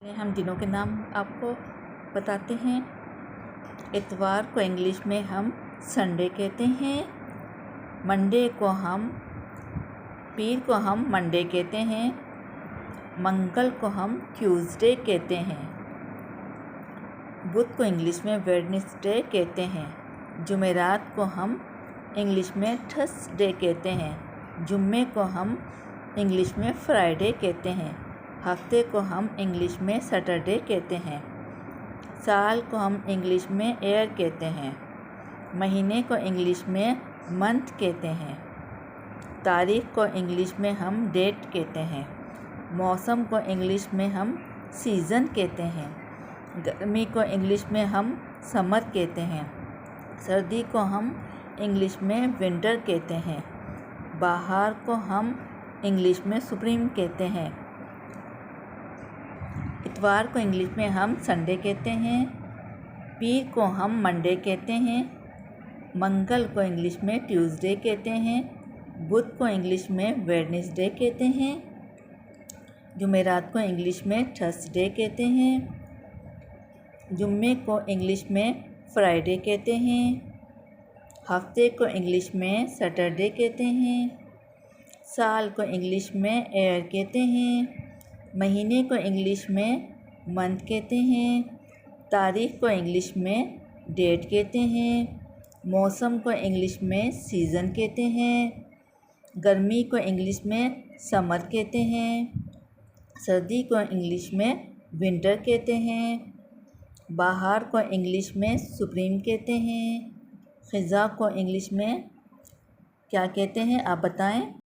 हम दिनों के नाम आपको बताते हैं। इतवार को इंग्लिश में हम संडे कहते हैं। मंडे को हम पीर को हम मंडे कहते हैं। मंगल को हम ट्यूसडे कहते हैं। बुध को इंग्लिश में वेडनेसडे कहते हैं। जुमेरात को हम इंग्लिश में थर्सडे कहते हैं। जुम्मे को हम इंग्लिश में फ्राइडे कहते हैं। हफ्ते को हम इंग्लिश में सैटरडे कहते हैं। साल को हम इंग्लिश में ईयर कहते हैं। महीने को इंग्लिश में मंथ कहते हैं। तारीख को इंग्लिश में हम डेट कहते हैं। मौसम को इंग्लिश में हम सीज़न कहते हैं। गर्मी को इंग्लिश में हम समर कहते हैं। सर्दी को हम इंग्लिश में विंटर कहते हैं। बाहर को हम इंग्लिश में स्प्रिंग कहते हैं। इतवार को इंग्लिश में हम संडे कहते हैं। पीर को हम मंडे कहते हैं। मंगल को इंग्लिश में ट्यूसडे कहते हैं। बुध को इंग्लिश में वेडनेसडे कहते हैं। जुमेरात को इंग्लिश में थर्सडे कहते हैं। जुम्मे को इंग्लिश में फ्राइडे कहते हैं। हफ्ते को इंग्लिश में सैटरडे कहते हैं। साल को इंग्लिश में ईयर कहते हैं। महीने को इंग्लिश में मंथ कहते हैं। तारीख को इंग्लिश में डेट कहते हैं। मौसम को इंग्लिश में सीज़न कहते हैं। गर्मी को इंग्लिश में समर कहते हैं। सर्दी को इंग्लिश में विंटर कहते हैं। बाहर को इंग्लिश में स्प्रिंग कहते हैं। ख़ज़ा को इंग्लिश में क्या कहते हैं, आप बताएं।